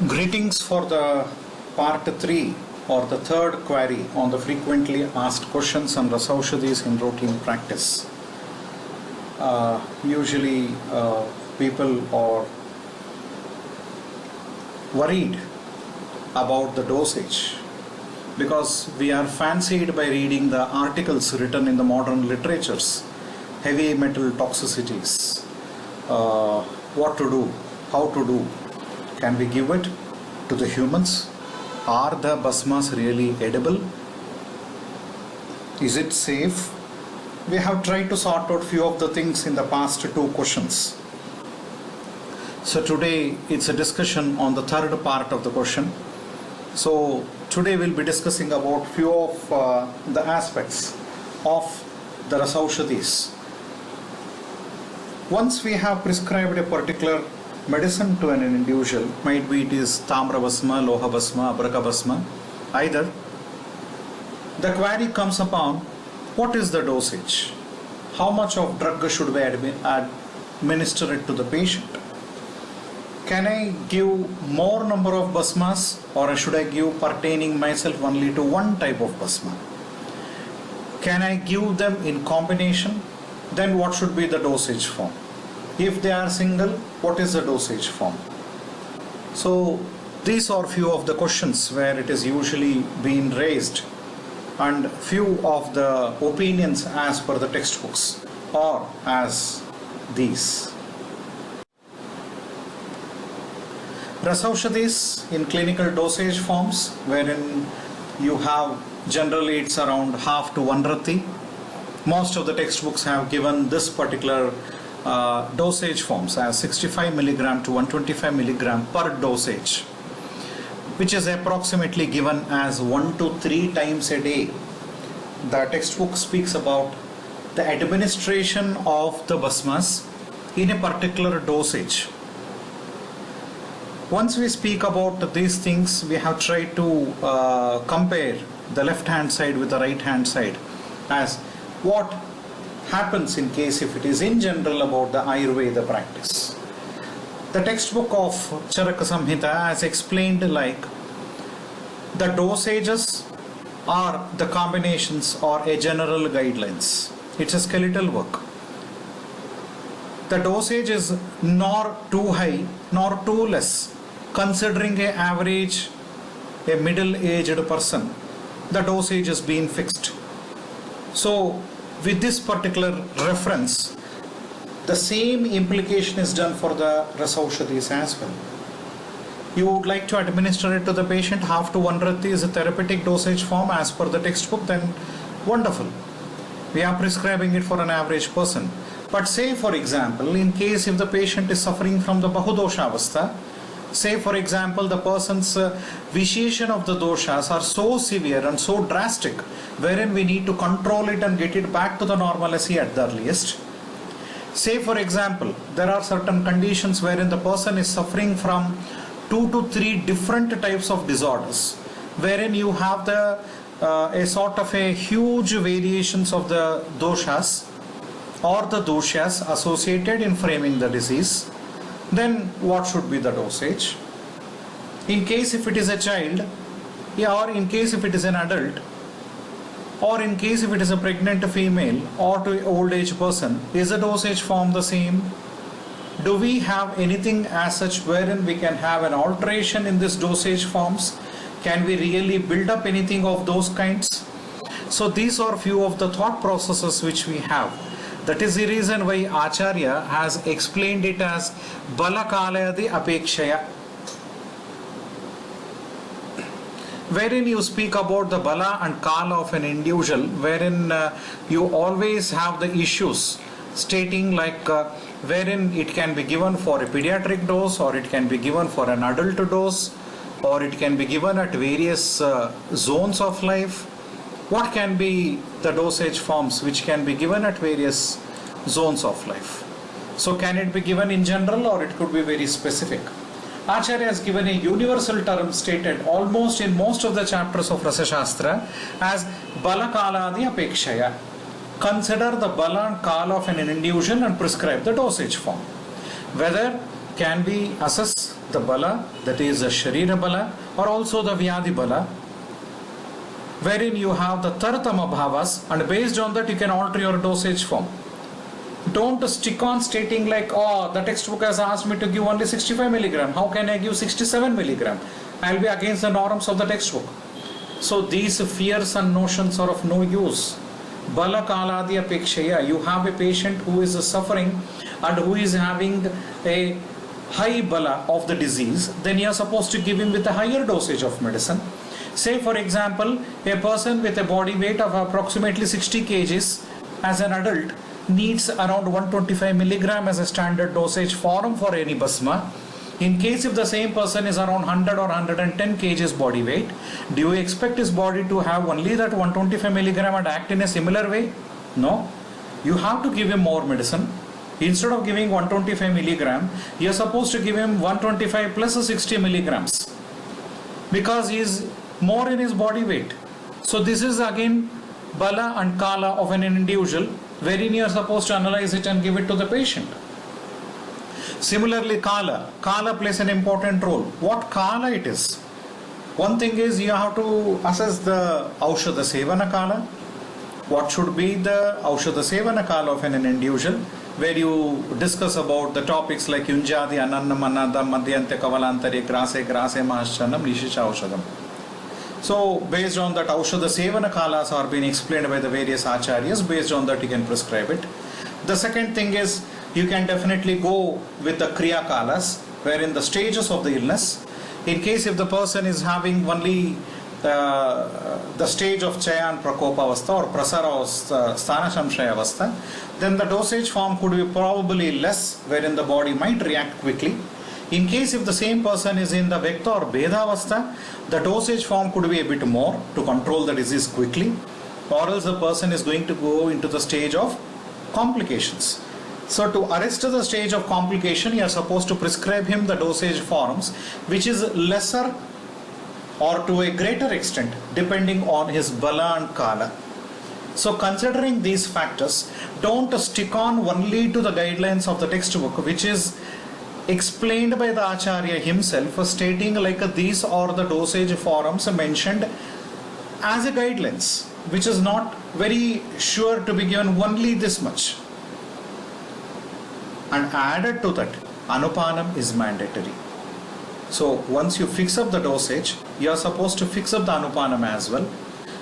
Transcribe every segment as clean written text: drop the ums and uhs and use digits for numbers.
Greetings for the part 3 or the third query on the frequently asked questions on RASOUSHADIES in routine practice. Usually people are worried about the dosage because we are fancied by reading the articles written in the modern literatures, heavy metal toxicities, what to do, how to do. Can we give it to the humans? Are the bhasmas really edible? Is it safe? We have tried to sort out few of the things in the past 2 questions. So today it's a discussion on the third part of the question. So today we'll be discussing about few of the aspects of the RASOUSHADIES. Once we have prescribed a particular medicine to an individual, might be it is tamra bhasma, loha bhasma, abraka bhasma, either, the query comes upon what is the dosage, how much of drug should we administer it to the patient. Can I give more number of bhasmas, or should I give pertaining myself only to one type of bhasma? Can I give them in combination? Then what should be the dosage form? If they are single, what is the dosage form? So these are few of the questions where it is usually being raised, and few of the opinions as per the textbooks are as these. RASOUSHADIES in clinical dosage forms, wherein you have generally it's around half to 1 rati. Most of the textbooks have given this particular dosage forms as 65 milligram to 125 milligram per dosage, which is approximately given as 1 to 3 times a day. The textbook speaks about the administration of the bhasmas in a particular dosage. Once we speak about these things, we have tried to compare the left hand side with the right hand side as what happens in case if it is in general about the Ayurveda practice. The textbook of Charaka Samhita has explained like the dosages or the combinations or a general guidelines. It's a skeletal work. The dosage is nor too high nor too less. Considering an average, a middle-aged person, the dosage is being fixed. So with this particular reference, the same implication is done for the RASOUSHADIES as well. You would like to administer it to the patient, half to 1 rati is a therapeutic dosage form as per the textbook, then wonderful. We are prescribing it for an average person. But say for example, in case if the patient is suffering from the Bahudosha Avastha, say for example the person's vitiation of the doshas are so severe and so drastic, wherein we need to control it and get it back to the normalcy at the earliest. Say for example, there are certain conditions wherein the person is suffering from 2 to 3 different types of disorders, wherein you have the a sort of a huge variations of the doshas or the doshas associated in framing the disease. Then what should be the dosage? In case if it is a child, or in case if it is an adult, or in case if it is a pregnant female or to an old age person, is the dosage form the same? Do we have anything as such wherein we can have an alteration in this dosage forms? Can we really build up anything of those kinds? So these are few of the thought processes which we have. That is the reason why Acharya has explained it as balakalayadi apekshaya, wherein you speak about the bala and kala of an individual, wherein you always have the issues stating like wherein it can be given for a pediatric dose, or it can be given for an adult dose, or it can be given at various zones of life. What can be the dosage forms which can be given at various zones of life? So can it be given in general, or it could be very specific? Acharya has given a universal term stated almost in most of the chapters of Rasa Shastra as balakaladi apekshaya. Consider the bala and kala of an individual and prescribe the dosage form. Whether can we assess the bala, that is the Sharira bala, or also the Vyadhi bala, wherein you have the Taratama bhavas, and based on that you can alter your dosage form. Don't stick on stating like, oh, the textbook has asked me to give only 65 milligram. How can I give 67 milligram? I'll be against the norms of the textbook. So these fears and notions are of no use. Bala kaladi apekshaya. You have a patient who is suffering and who is having a high bala of the disease, then you are supposed to give him with a higher dosage of medicine. Say for example, a person with a body weight of approximately 60 kgs as an adult needs around 125 milligram as a standard dosage form for any basma. In case if the same person is around 100 or 110 kgs body weight, do you expect his body to have only that 125 milligram and act in a similar way? No. You have to give him more medicine. Instead of giving 125 milligram, you are supposed to give him 125 plus 60 milligrams, because he is more in his body weight. So this is again bala and kala of an individual, wherein you are supposed to analyze it and give it to the patient. Similarly, kala plays an important role. What kala it is? One thing is you have to assess the aushadha sevana kala. What should be the aushadha sevana kala of an individual, where you discuss about the topics like yunjadi, anannam, anadam, madhyante, kavalantare, grase, grase, mahashanam, nishisha aushadam. So based on that, aushadha sevana kalas are being explained by the various acharyas. Based on that you can prescribe it. The second thing is you can definitely go with the kriya kalas, wherein the stages of the illness. In case if the person is having only the stage of chaya and prakopa avastha or prasara avastha, sthana samshaya avastha, then the dosage form could be probably less, wherein the body might react quickly. In case if the same person is in the Vekta or Bheda avastha, the dosage form could be a bit more to control the disease quickly, or else the person is going to go into the stage of complications. So to arrest the stage of complication, you are supposed to prescribe him the dosage forms which is lesser or to a greater extent depending on his bala and kala. So considering these factors, don't stick on only to the guidelines of the textbook, which is explained by the Acharya himself, stating like these are the dosage forms mentioned as a guidelines, which is not very sure to be given only this much. And added to that, anupanam is mandatory. So once you fix up the dosage, you are supposed to fix up the anupanam as well,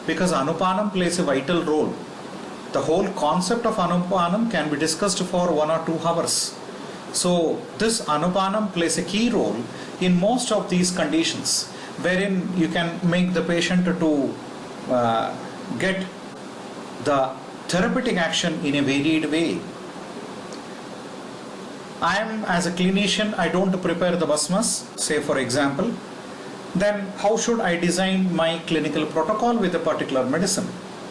because anupanam plays a vital role. The whole concept of anupanam can be discussed for 1 or 2 hours. So this anupanam plays a key role in most of these conditions, wherein you can make the patient to get the therapeutic action in a varied way. I am, as a clinician, I don't prepare the basmas, say for example, then how should I design my clinical protocol with a particular medicine?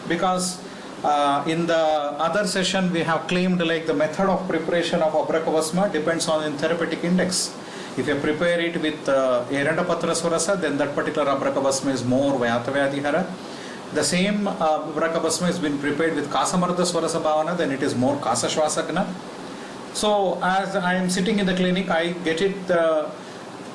Because in the other session we have claimed like the method of preparation of abraka basma depends on in therapeutic index. If you prepare it with Eranda Patra Swarasa, then that particular abraka basma is more Vyatavyadihara. The same abraka basma has been prepared with Kasamartha Swarasa Bhavana, then it is more Kasa Shwasagna. So as I am sitting in the clinic, I get it the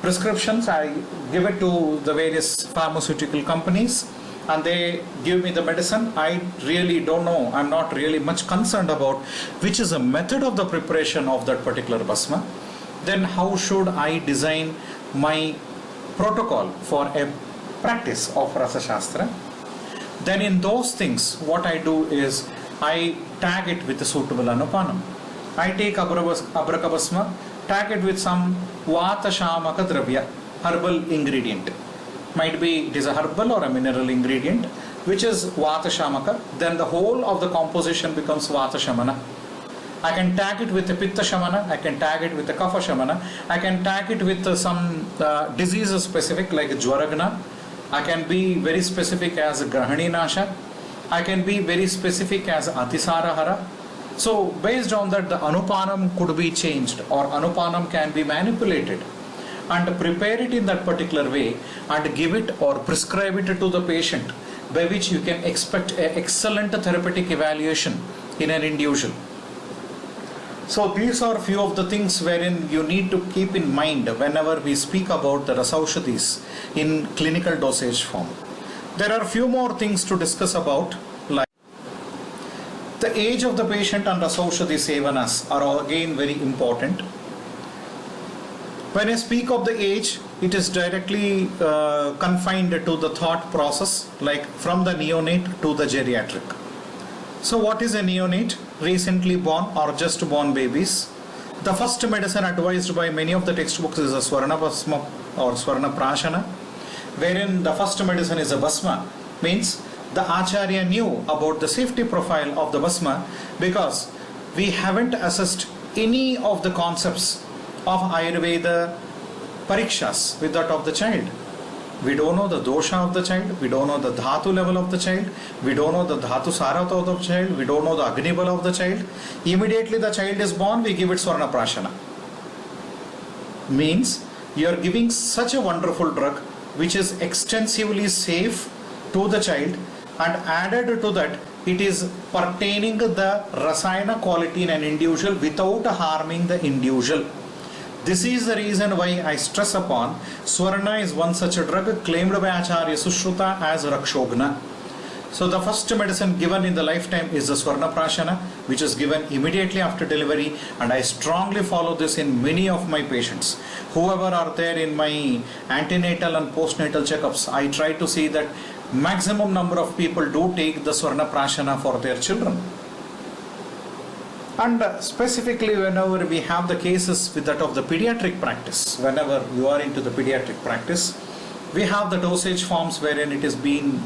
prescriptions, I give it to the various pharmaceutical companies and they give me the medicine. I really don't know, I'm not really much concerned about which is the method of the preparation of that particular basma. Then how should I design my protocol for a practice of Rasa Shastra? Then in those things, what I do is I tag it with a suitable anupanam. I take abraka basma, tag it with some vata shamaka dravya, herbal ingredient. Might be it is a herbal or a mineral ingredient, which is vata shamaka. Then the whole of the composition becomes vata shamana. I can tag it with a pitta shamana, I can tag it with a kapha shamana, I can tag it with some diseases specific like jwaragna. I can be very specific as grahani nasha. I can be very specific as atisarahara. So based on that, the anupanam could be changed or anupanam can be manipulated and prepare it in that particular way and give it or prescribe it to the patient, by which you can expect an excellent therapeutic evaluation in an individual. So these are few of the things wherein you need to keep in mind whenever we speak about the RASOUSHADIES in clinical dosage form. There are few more things to discuss about, like the age of the patient and RASOUSHADI sevanas are again very important. When I speak of the age, it is directly confined to the thought process, like from the neonate to the geriatric. So what is a neonate? Recently born or just born babies. The first medicine advised by many of the textbooks is a Swarna Bhasma or Swarna Prashana, wherein the first medicine is a Bhasma. Means the Acharya knew about the safety profile of the Bhasma because we haven't assessed any of the concepts of Ayurveda parikshas with that of the child. We don't know the dosha of the child, we don't know the dhatu level of the child, we don't know the dhatu sarata of the child, we don't know the agni bala of the child. Immediately the child is born, we give it Swarna Prashana. Means you are giving such a wonderful drug which is extensively safe to the child, and added to that it is pertaining the rasayana quality in an individual without harming the individual. This is the reason why I stress upon Swarna is one such a drug claimed by Acharya Sushruta as Rakshogna. So the first medicine given in the lifetime is the Swarna Prashana, which is given immediately after delivery, and I strongly follow this in many of my patients. Whoever are there in my antenatal and postnatal checkups, I try to see that maximum number of people do take the Swarna Prashana for their children. And specifically whenever we have the cases with that of the pediatric practice, whenever you are into the pediatric practice, we have the dosage forms wherein it is being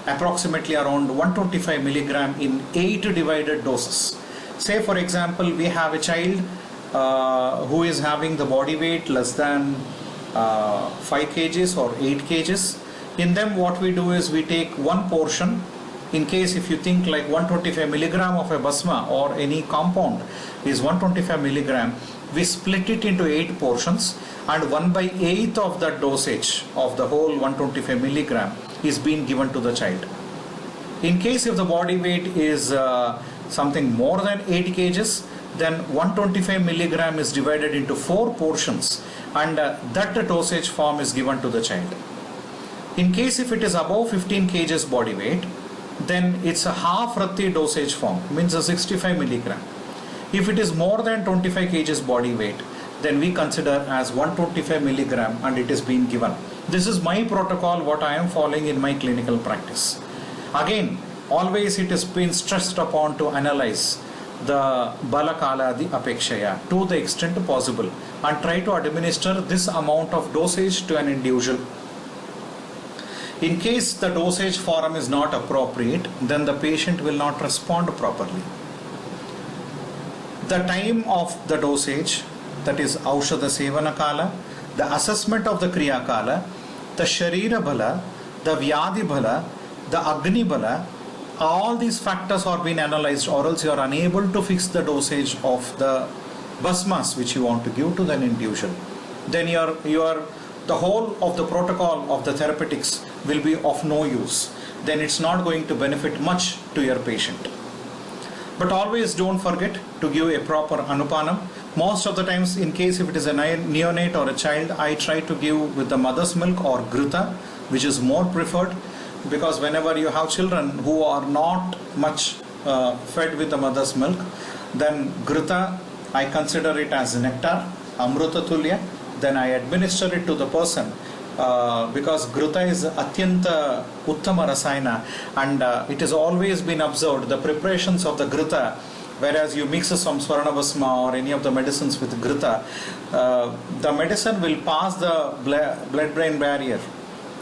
approximately around 125 milligram in 8 divided doses. Say for example, we have a child who is having the body weight less than 5 kgs or 8 kgs. In them what we do is we take one portion. In case if you think like 125 milligram of a Bhasma or any compound is 125 milligram, we split it into 8 portions, and 1/8 of that dosage of the whole 125 milligram is being given to the child. In case if the body weight is something more than 8 kgs, then 125 milligram is divided into 4 portions, and that dosage form is given to the child. In case if it is above 15 kgs body weight, then it's a half rati dosage form, means a 65 milligram. If it is more than 25 kgs body weight, then we consider as 125 milligram and it is being given. This is my protocol, what I am following in my clinical practice. Again, always it has been stressed upon to analyze the balakaladi apekshaya to the extent possible and try to administer this amount of dosage to an individual. In case the dosage form is not appropriate, then the patient will not respond properly. The time of the dosage, that is Aushadha Sevana Kala, the assessment of the Kriya Kala, the Sharira Bala, the Vyadhi Bala, the Agni Bala, all these factors are being analyzed, or else you are unable to fix the dosage of the Bhasmas which you want to give to the individual. Then the whole of the protocol of the therapeutics will be of no use. Then it's not going to benefit much to your patient. But always don't forget to give a proper anupanam. Most of the times, in case if it is a neonate or a child, I try to give with the mother's milk or grita, which is more preferred, because whenever you have children who are not much fed with the mother's milk, then grita, I consider it as nectar, amruta tulya. Then I administer it to the person because Gruta is Atyanta Uttama Rasayana, and it has always been observed the preparations of the Gruta, whereas you mix some Swarnabhasma or any of the medicines with Gruta, the medicine will pass the blood-brain barrier.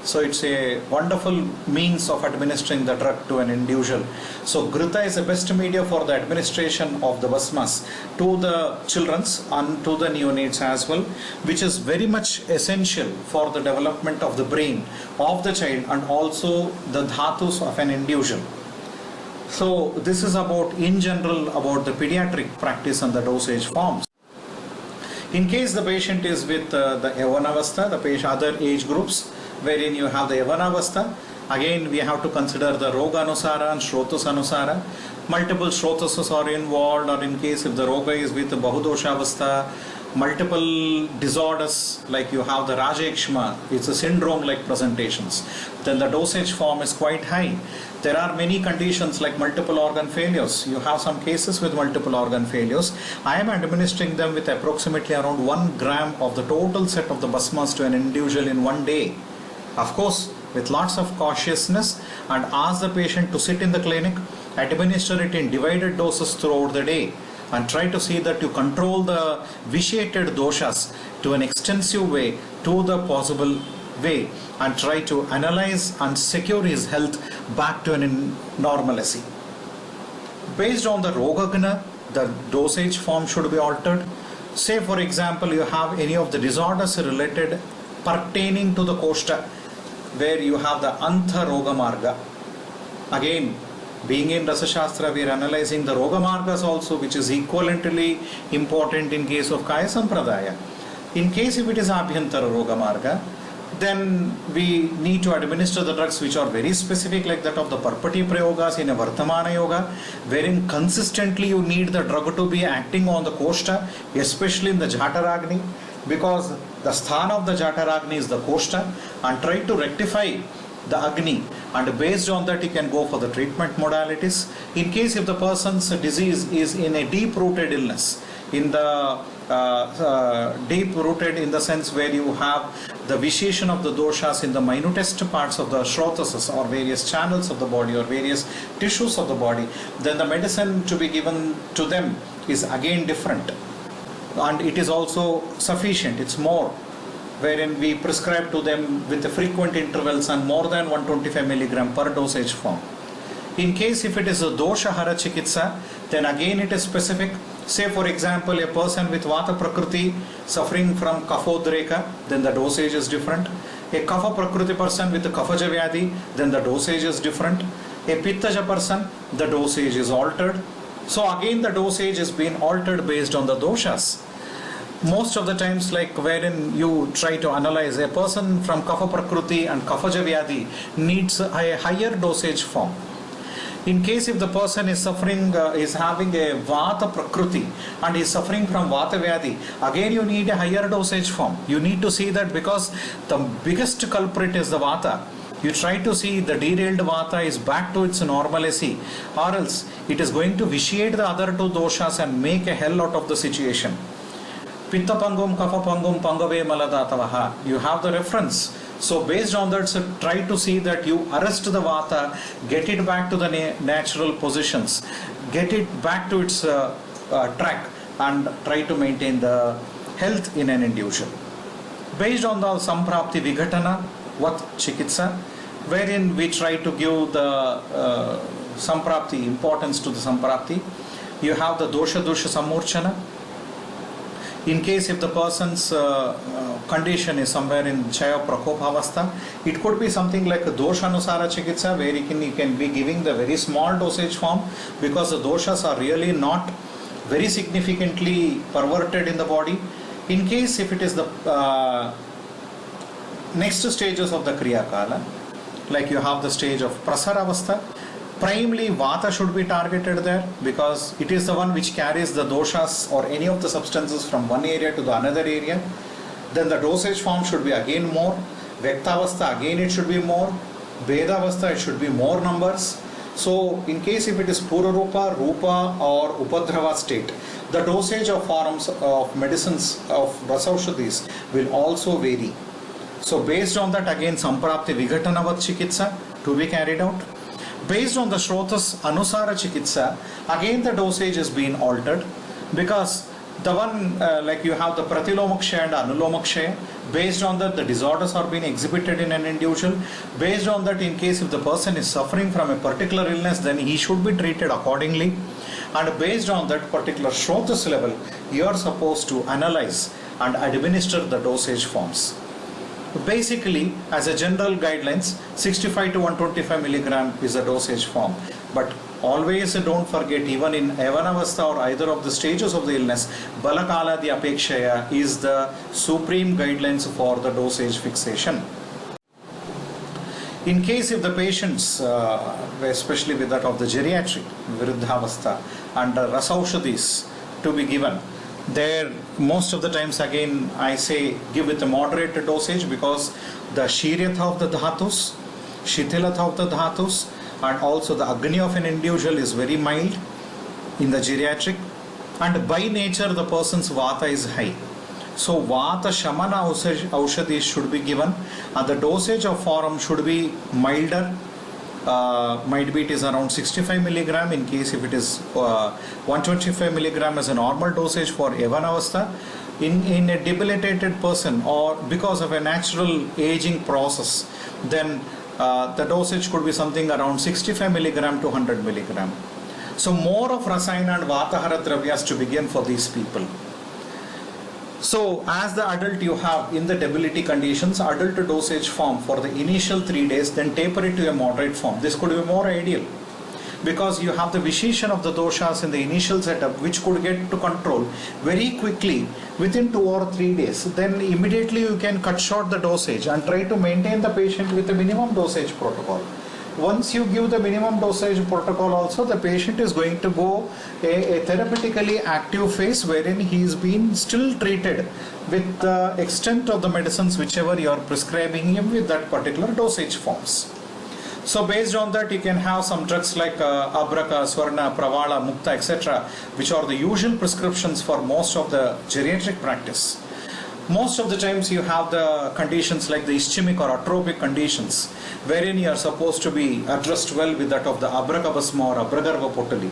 So it's a wonderful means of administering the drug to an individual. So Gruta is the best media for the administration of the Bhasmas to the children's and to the neonates as well, which is very much essential for the development of the brain of the child and also the dhatus of an individual. So this is about, in general, about the pediatric practice and the dosage forms. In case the patient is with the Yavanavastha, the patient, other age groups, wherein you have the Yavanavastha. Again, we have to consider the Roga Anusara and Shrotus Anusara. Multiple Shrotuses are involved, or in case if the Roga is with the Bahudoshavastha, multiple disorders like you have the Rajekshma, it's a syndrome-like presentations. Then the dosage form is quite high. There are many conditions like multiple organ failures. You have some cases with multiple organ failures. I am administering them with approximately around 1 gram of the total set of the basmas to an individual in one day. Of course, with lots of cautiousness, and ask the patient to sit in the clinic, administer it in divided doses throughout the day, and try to see that you control the vitiated doshas to an extensive way, to the possible way, and try to analyze and secure his health back to an normalcy. Based on the Rogagana, the dosage form should be altered. Say for example, you have any of the disorders related pertaining to the Koshta, where you have the Antha Roga Marga. Again, being in Rasa Shastra, we are analyzing the Roga Margas also, which is equivalently important in case of Kaya Sampradaya. In case if it is Abhyantara Roga Marga, then we need to administer the drugs which are very specific, like that of the Parpati Prayogas in a Vartamana Yoga, wherein consistently you need the drug to be acting on the Koshta, especially in the Jataragni, because the sthana of the Jataragni is the Koshta, and try to rectify the Agni, and based on that you can go for the treatment modalities. In case if the person's disease is in a deep-rooted illness, in the deep-rooted in the sense where you have the vitiation of the doshas in the minutest parts of the shrotases or various channels of the body or various tissues of the body, then the medicine to be given to them is again different, and it is also sufficient, it's more, wherein we prescribe to them with the frequent intervals and more than 125 milligram per dosage form. In case if it is a dosha hara chikitsa, then again it is specific. Say for example, a person with vata prakriti suffering from kaphodreka, then the dosage is different. A kapha prakriti person with a kaphaja vyadhi, then the dosage is different. A pittaja person, the dosage is altered. So again the dosage is being altered based on the doshas. Most of the times, like wherein you try to analyze a person from kapha prakriti and kaphaja vyadhi needs a higher dosage form. In case if the person is suffering, is having a vata prakriti and is suffering from vata vyadhi, again you need a higher dosage form. You need to see that because the biggest culprit is the vata. You try to see the derailed vata is back to its normalcy, or else it is going to vitiate the other two doshas and make a hell out of the situation. Pitta pangum, kapha pangum, pangave maladatavaha. You have the reference. So based on that, so try to see that you arrest the vata, get it back to the natural positions, get it back to its track, and try to maintain the health in an individual. Based on the samprapti vigatana, what chikitsa, wherein we try to give the samprapti, importance to the samprapti. You have the dosha samurchana. In case if the person's condition is somewhere in Chaya Prakopavastha, it could be something like a dosha anusara chikitsa, where you can be giving the very small dosage form, because the doshas are really not very significantly perverted in the body. In case if it is the next stages of the Kriya Kala, like you have the stage of Prasaravastha, primarily vata should be targeted there, because it is the one which carries the doshas or any of the substances from one area to the another area. Then the dosage form should be again more. Vektavastha, again it should be more. Vedavastha, it should be more numbers. So in case if it is Purarupa, Rupa or Upadrava state, the dosage of forms of medicines of RASOUSHADIES will also vary. So based on that, again Samprapti Vigatanavat Chikitsa to be carried out. Based on the Shrotas Anusara Chikitsa, again the dosage is being altered, because the one like you have the Pratilomakshaya and Anulomakshaya, based on that the disorders are being exhibited in an individual. Based on that, in case if the person is suffering from a particular illness, then he should be treated accordingly. And based on that particular Shrotas level, you are supposed to analyze and administer the dosage forms. Basically, as a general guidelines, 65 to 125 milligram is the dosage form. But always don't forget, even in Yavanavastha or either of the stages of the illness, Balakala Apekshaya is the supreme guidelines for the dosage fixation. In case if the patients, especially with that of the geriatric, Viruddhavastha, and RASOUSHADIES to be given, there most of the times again I say give with a moderate dosage, because the Shiryatha of the Dhatus, Shitilatha of the Dhatus, and also the Agni of an individual is very mild in the geriatric, and by nature the person's Vata is high. So Vata Shamana Aushadis should be given, and the dosage of form should be milder. Might be it is around 65 milligram in case if it is 125 milligram as a normal dosage for Yavanavastha. In a debilitated person or because of a natural aging process, then the dosage could be something around 65 milligram to 100 milligram. So more of Rasayana and Vatahara Dravyas to begin for these people. So as the adult you have in the debility conditions, adult dosage form for the initial 3 days, then taper it to a moderate form. This could be more ideal, because you have the Visheshan of the doshas in the initial setup, which could get to control very quickly within 2 or 3 days. Then immediately you can cut short the dosage and try to maintain the patient with a minimum dosage protocol. Once you give the minimum dosage protocol also, the patient is going to go a therapeutically active phase wherein he is being still treated with the extent of the medicines whichever you are prescribing him with that particular dosage forms. So based on that, you can have some drugs like Abraka, Swarna, Pravala, Mukta, etc., which are the usual prescriptions for most of the geriatric practice. Most of the times you have the conditions like the ischemic or atropic conditions, wherein you are supposed to be addressed well with that of the Abrakabasma or Abragarva Potali.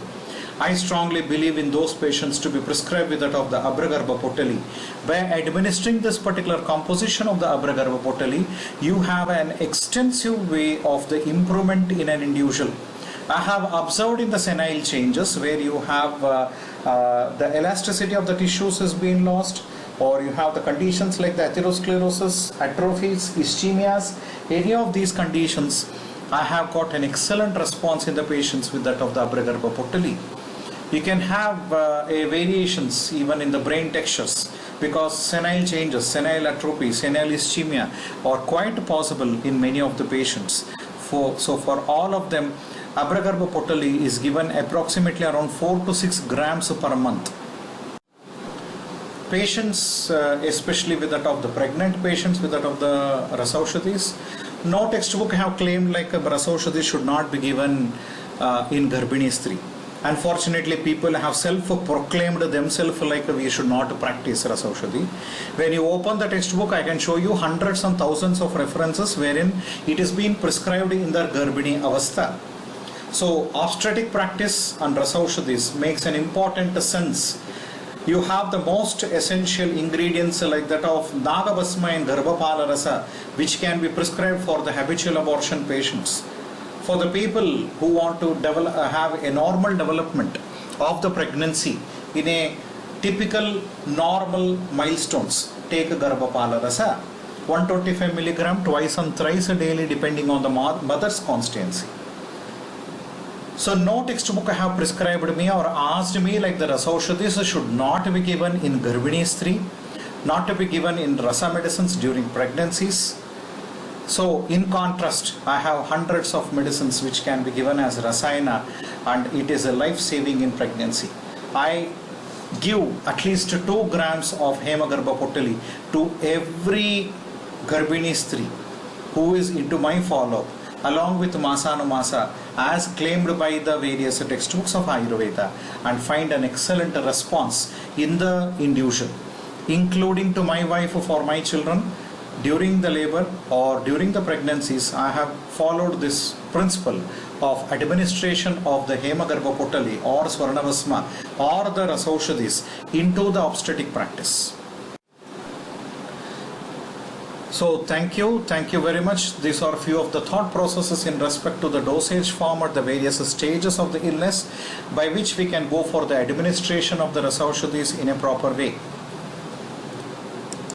I strongly believe in those patients to be prescribed with that of the Abragarva Potali. By administering this particular composition of the Abragarva Potali, you have an extensive way of the improvement in an individual. I have observed in the senile changes where you have the elasticity of the tissues is being lost, or you have the conditions like the atherosclerosis, atrophies, ischemias, any of these conditions, I have got an excellent response in the patients with that of the Abragarva Potali. You can have a variations even in the brain textures, because senile changes, senile atrophy, senile ischemia are quite possible in many of the patients. So for all of them, Abragarva Potali is given approximately around 4 to 6 grams per month. Patients, especially with that of the pregnant patients with that of the RASOUSHADIES, no textbook have claimed like RASOUSHADIES should not be given in Garbhini Stri. Unfortunately, people have self-proclaimed themselves like we should not practice RASOUSHADI. When you open the textbook, I can show you hundreds and thousands of references wherein it is being prescribed in the Garbhini Avastha. So obstetric practice and RASOUSHADIES makes an important sense. You have the most essential ingredients like that of Nagabasma and Garbhapala Rasa, which can be prescribed for the habitual abortion patients. For the people who want to have a normal development of the pregnancy in a typical normal milestones, take Garbhapala Rasa, 125 milligram twice and thrice daily depending on the mother's constancy. So no textbook have prescribed me or asked me like the RASOUSHADIES should not be given in Garbhini Stri, not to be given in Rasa medicines during pregnancies. So in contrast, I have hundreds of medicines which can be given as Rasayana, and it is a life-saving in pregnancy. I give at least 2 grams of Hemagarbha Potali to every Garbhini Stri who is into my follow-up, along with Masanumasa as claimed by the various textbooks of Ayurveda, and find an excellent response in the individual, including to my wife for my children. During the labor or during the pregnancies, I have followed this principle of administration of the Hemagarbha Potali or Swarnavasma or the RASOUSHADIES into the obstetric practice. So thank you very much. These are few of the thought processes in respect to the dosage form at the various stages of the illness by which we can go for the administration of the RASOUSHADIES in a proper way.